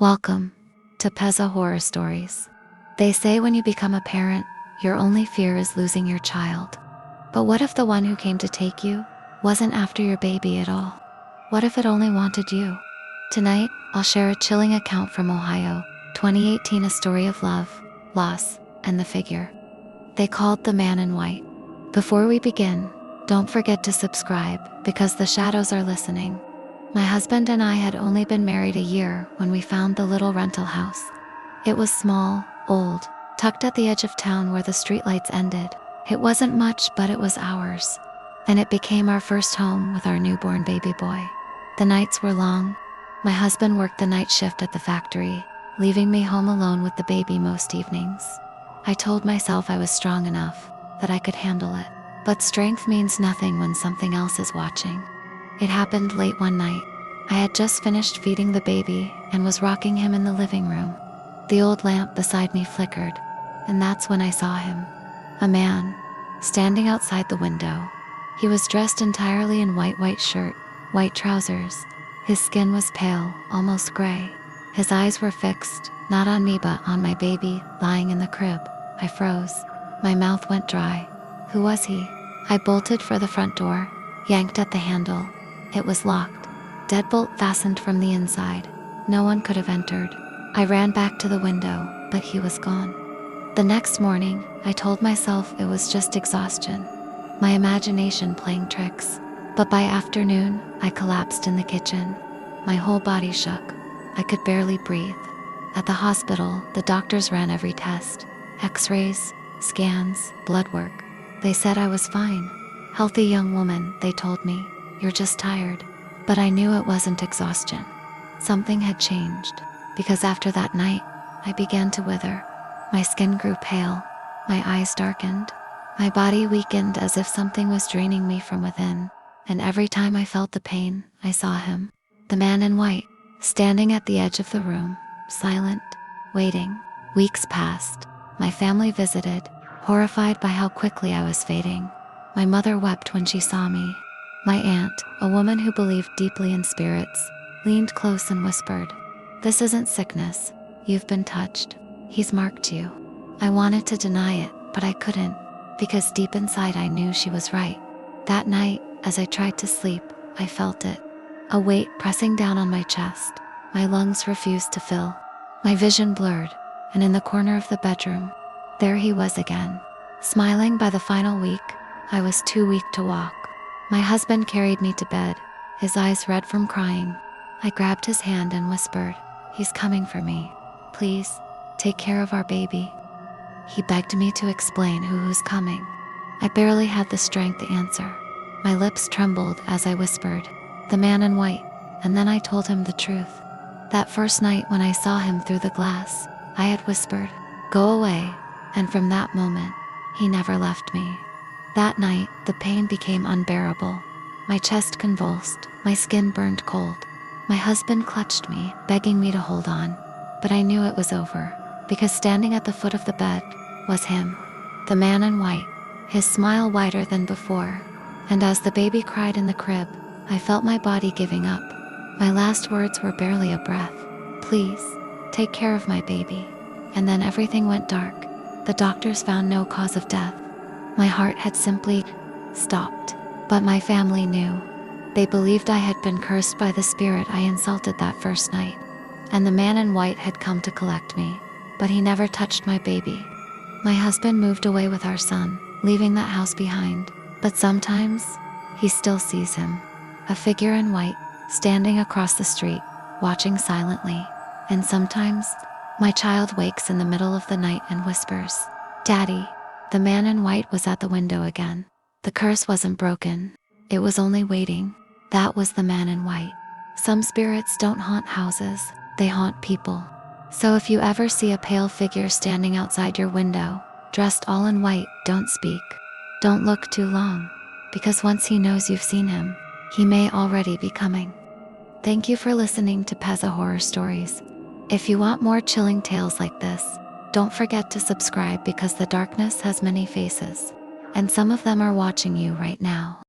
Welcome to Peza Horror Stories. They say when you become a parent, your only fear is losing your child. But what if the one who came to take you wasn't after your baby at all? What if it only wanted you? Tonight, I'll share a chilling account from Ohio, 2018, a story of love, loss, and the figure they called the man in white. Before we begin, don't forget to subscribe because the shadows are listening. My husband and I had only been married a year when we found the little rental house. It was small, old, tucked at the edge of town where the streetlights ended. It wasn't much, but it was ours. And it became our first home with our newborn baby boy. The nights were long. My husband worked the night shift at the factory, leaving me home alone with the baby most evenings. I told myself I was strong enough, that I could handle it. But strength means nothing when something else is watching. It happened late one night. I had just finished feeding the baby and was rocking him in the living room. The old lamp beside me flickered, and that's when I saw him. A man, standing outside the window. He was dressed entirely in white shirt, white trousers. His skin was pale, almost gray. His eyes were fixed, not on me but on my baby, lying in the crib. I froze. My mouth went dry. Who was he? I bolted for the front door, yanked at the handle. It was locked. Deadbolt fastened from the inside. No one could have entered. I ran back to the window, but he was gone. The next morning, I told myself it was just exhaustion, my imagination playing tricks. But by afternoon, I collapsed in the kitchen. My whole body shook. I could barely breathe. At the hospital, the doctors ran every test. X-rays, scans, blood work. They said I was fine. Healthy young woman, they told me. You're just tired. But I knew it wasn't exhaustion. Something had changed, because after that night, I began to wither. My skin grew pale. My eyes darkened. My body weakened as if something was draining me from within. And every time I felt the pain, I saw him. The man in white, standing at the edge of the room, silent, waiting. Weeks passed. My family visited, horrified by how quickly I was fading. My mother wept when she saw me. My aunt, a woman who believed deeply in spirits, leaned close and whispered, "This isn't sickness. You've been touched. He's marked you." I wanted to deny it, but I couldn't, because deep inside I knew she was right. That night, as I tried to sleep, I felt it. A weight pressing down on my chest. My lungs refused to fill. My vision blurred, and in the corner of the bedroom, there he was again. Smiling. By the final week, I was too weak to walk. My husband carried me to bed, his eyes red from crying. I grabbed his hand and whispered, "He's coming for me. Please, take care of our baby." He begged me to explain who's coming. I barely had the strength to answer. My lips trembled as I whispered, "The man in white," and then I told him the truth. That first night when I saw him through the glass, I had whispered, "Go away," and from that moment, he never left me. That night, the pain became unbearable. My chest convulsed, my skin burned cold. My husband clutched me, begging me to hold on. But I knew it was over, because standing at the foot of the bed was him, the man in white, his smile wider than before. And as the baby cried in the crib, I felt my body giving up. My last words were barely a breath. "Please, take care of my baby." And then everything went dark. The doctors found no cause of death. My heart had simply stopped. But my family knew. They believed I had been cursed by the spirit I insulted that first night. And the man in white had come to collect me. But he never touched my baby. My husband moved away with our son, leaving that house behind. But sometimes, he still sees him. A figure in white, standing across the street, watching silently. And sometimes, my child wakes in the middle of the night and whispers, "Daddy." The man in white was at the window again. The curse wasn't broken. It was only waiting. That was the man in white. Some spirits don't haunt houses, they haunt people. So if you ever see a pale figure standing outside your window, dressed all in white, don't speak. Don't look too long, because once he knows you've seen him, he may already be coming. Thank you for listening to Peza Horror Stories. If you want more chilling tales like this, don't forget to subscribe because the darkness has many faces, and some of them are watching you right now.